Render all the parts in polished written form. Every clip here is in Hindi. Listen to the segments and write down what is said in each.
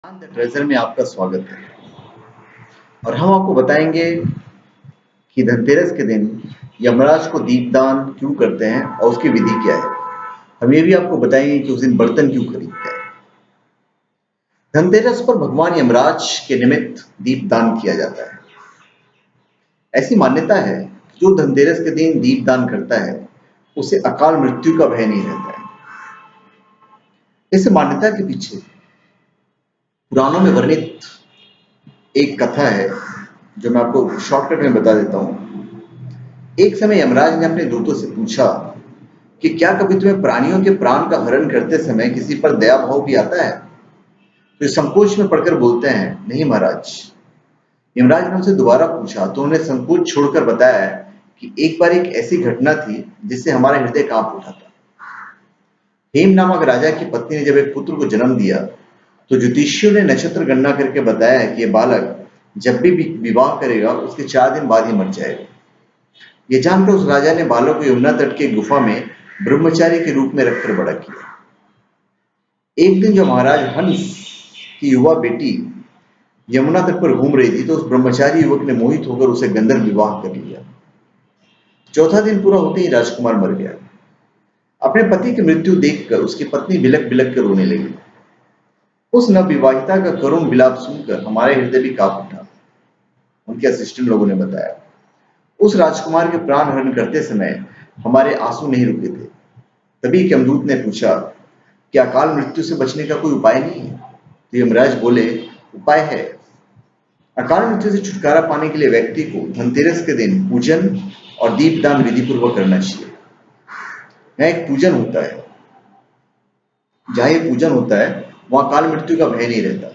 द ट्रेजर में आपका स्वागत है। और हम आपको बताएंगे कि धनतेरस के दिन यमराज को दीपदान क्यों करते हैं और उसकी विधि क्या है। हम ये भी आपको बताएंगे कि उस दिन बर्तन क्यों खरीदते हैं। धनतेरस पर भगवान यमराज के निमित्त दीपदान किया जाता है। ऐसी मान्यता है कि जो धनतेरस के दिन दीपदान करता है उसे अकाल मृत्यु का भय नहीं रहता है। इस मान्यता के पीछे पुराणों में वर्णित एक कथा है जो मैं आपको शॉर्टकट में बता देता हूँ। एक समय यमराज ने अपने दूतों से पूछा कि क्या कभी तुम्हें प्राणियों के प्राण का हरण करते समय किसी पर दया भाव भी आता है। तो इस संकोच में पड़कर बोलते हैं, नहीं महाराज। यमराज ने उनसे दोबारा पूछा तो उन्होंने संकोच छोड़कर बताया कि एक बार एक ऐसी घटना थी जिससे हमारा हृदय कांप उठा था। हेम नामक राजा की पत्नी ने जब एक पुत्र को जन्म दिया तो ज्योतिषियों ने नक्षत्र गणना करके बताया कि यह बालक जब भी विवाह करेगा उसके 4 दिन बाद ही मर जाएगा। ये जानकर उस राजा ने बालक को यमुना तट के गुफा में ब्रह्मचारी के रूप में रखकर बड़ा किया। एक दिन जब महाराज हंस की युवा बेटी यमुना तट पर घूम रही थी तो उस ब्रह्मचारी युवक ने मोहित होकर उसे गंधर्व विवाह कर लिया। चौथा दिन पूरा होते ही राजकुमार मर गया। अपने पति की मृत्यु देखकर उसकी पत्नी बिलक बिलक कर रोने लगी। उस नवविवाहिता का करुण विलाप सुनकर हमारे हृदय भी कांप उठा। उनके असिस्टेंट लोगों ने बताया, उस राजकुमार के प्राण हरण करते समय हमारे आंसू नहीं रुके थे। तभी यमदूत ने पूछा, क्या अकाल मृत्यु से बचने का कोई उपाय नहीं है। तो यमराज बोले, उपाय है। अकाल मृत्यु से छुटकारा पाने के लिए व्यक्ति को धनतेरस के दिन पूजन और दीपदान विधि पूर्वक करना चाहिए। यहाँ एक पूजन होता है, जहाँ ये पूजन होता है वहां अकाल मृत्यु का भय नहीं रहता।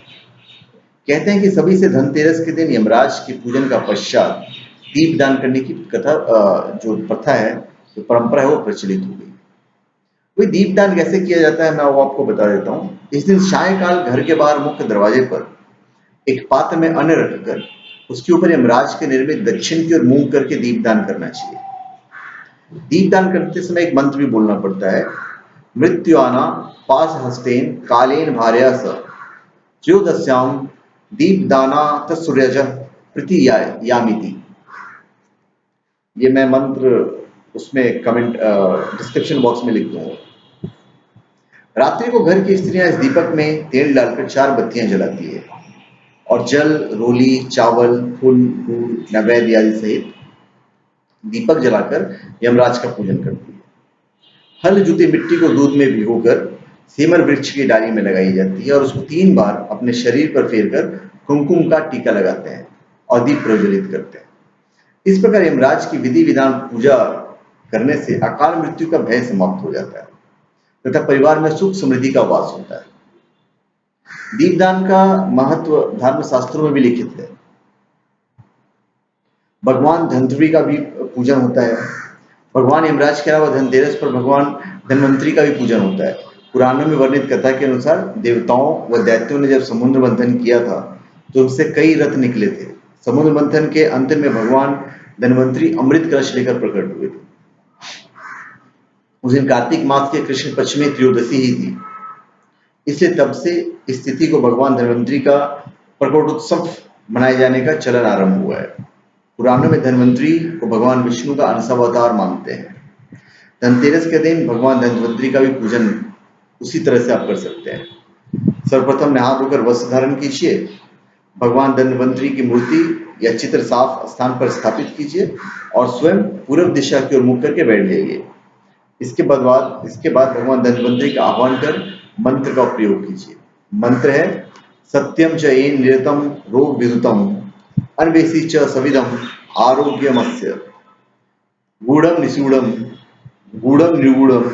कहते हैं कि सभी से धनतेरस के दिन यमराज के पूजन का पश्चात दीपदान करने की कथा, जो प्रथा है, जो परंपरा है, वो प्रचलित हो गई। वही दीपदान कैसे किया जाता है मैं वो आपको बता देता हूँ। इस दिन सायंकाल घर के बाहर मुख्य दरवाजे पर एक पात्र में अन्न रखकर उसके ऊपर यमराज के निर्मित दक्षिण की ओर मुंह करके दीपदान करना चाहिए। दीपदान करते समय एक मंत्र भी बोलना पड़ता है, मृत्युआना पास हस्तेन कालेन भार्या स ज्योदस्याम दीपदाना तत्सूर्यज प्रति यामिति। ये मैं मंत्र उसमें कमेंट डिस्क्रिप्शन बॉक्स में लिख दूंगा। रात्रि को घर की स्त्रियां इस दीपक में तेल डालकर 4 बत्तियां जलाती है और जल, रोली, चावल, फूल, नैवेद्य आदि सहित दीपक जलाकर यमराज का पूजन करती है। हल जुती मिट्टी को दूध में भिगोकर सेमर वृक्ष की डाली में लगाई जाती है और उसको 3 बार अपने शरीर पर फेरकर कुमकुम का टीका लगाते हैं और दीप प्रज्वलित करते हैं। इस प्रकार यमराज की विधि विधान पूजा करने से अकाल मृत्यु का भय समाप्त हो जाता है तथा परिवार में सुख समृद्धि का वास होता है। दीपदान का महत्व धर्म शास्त्रों में भी लिखित है। भगवान धनवंतरी का भी पूजन होता है। भगवान यमराज के अलावा धनतेरस पर भगवान धनवंतरी का भी पूजन होता है। पुराणों में वर्णित कथा के अनुसार देवताओं व दैत्यों ने जब समुद्र मंथन किया था तो उससे कई रथ निकले थे। समुद्र मंथन के अंत में भगवान धनवंतरी अमृत कलश लेकर प्रकट हुए थे। उस दिन कार्तिक मास के कृष्ण पक्ष में त्रयोदशी ही थी, इसलिए तब से इस तिथि को भगवान धनवंतरी का प्रकटोत्सव मनाए जाने का चलन आरंभ हुआ है। पुराणों में धनवंतरी को भगवान विष्णु का अंशावतार मानते हैं। धनतेरस के दिन भगवान धनवंतरी का भी पूजन उसी तरह से आप कर सकते हैं। सर्वप्रथम नहा धोकर वस्त्र धारण कीजिए, भगवान धनवंतरी की मूर्ति या चित्र साफ स्थान पर स्थापित कीजिए और स्वयं पूर्व दिशा की ओर मुख करके बैठ जाइए। इसके बाद भगवान धनवंतरी का आह्वान कर मंत्र का प्रयोग कीजिए। मंत्र है, सत्यम च येन निरतम रोग विदुतम अन्वेषी च सविदम आरोग्यमस्य गूढ़म निसूढ़म गूढ़म निगूढ़म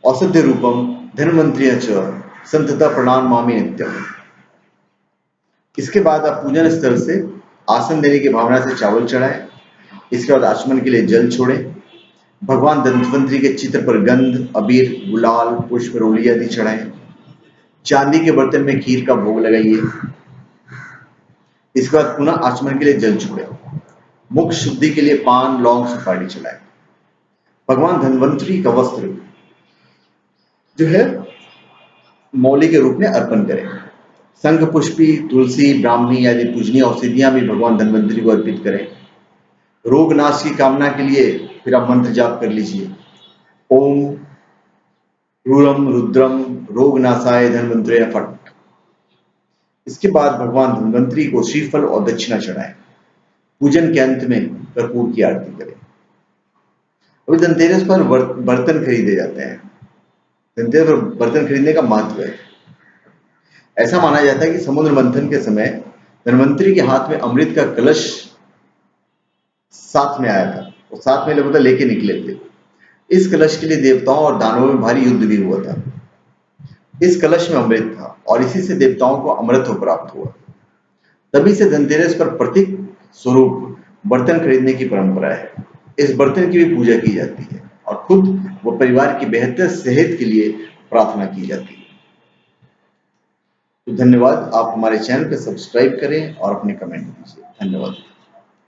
औषध्य रूपम धनवंतरिय च संतता प्रणाम मामि नित्यम। इसके बाद आप पूजन स्थल से आसन देने की भावना से चावल चढ़ाएं। इसके बाद आचमन के लिए जल छोड़ें। भगवान धनवंतरी के चित्र पर गंध, अबीर, गुलाल, पुष्प, रोली आदि चढ़ाएं। चांदी के बर्तन में खीर का भोग लगाइए। इसके बाद पुनः आचमन के लिए जल छोड़ें। मुख शुद्धि के लिए पान, लौंग, सुपारी चढ़ाएं। भगवान धनवंतरी का वस्त्र जो है मौली के रूप में अर्पण करें। संघ पुष्पी, तुलसी, ब्राह्मी आदि पूजनीय औषधियां भी भगवान धन्वंतरी को अर्पित करें। रोग नाश की कामना के लिए फिर आप मंत्र जाप कर लीजिए, ओम रूरम रुद्रम रोग नाशाय धन्वंतरे फट। इसके बाद भगवान धन्वंतरी को श्रीफल और दक्षिणा चढ़ाएं। पूजन के अंत में कर्पूर की आरती करें। अभी धनतेरस पर बर्तन खरीदे जाते हैं। धनतेरस पर बर्तन खरीदने का महत्व है। ऐसा माना जाता है कि समुद्र मंथन के समय धन्वंतरी के हाथ में अमृत का कलश साथ में आया था, वो साथ में मतलब लेके निकले थे। इस कलश के लिए देवताओं और दानवों में भारी युद्ध भी हुआ था। इस कलश में अमृत था और इसी से देवताओं को अमृत प्राप्त हुआ। तभी से धनतेरस पर प्रतीक स्वरूप बर्तन खरीदने की परंपरा है। इस बर्तन की भी पूजा की जाती है और खुद व परिवार की बेहतर सेहत के लिए प्रार्थना की जाती है। तो धन्यवाद। आप हमारे चैनल को सब्सक्राइब करें और अपने कमेंट दीजिए। धन्यवाद।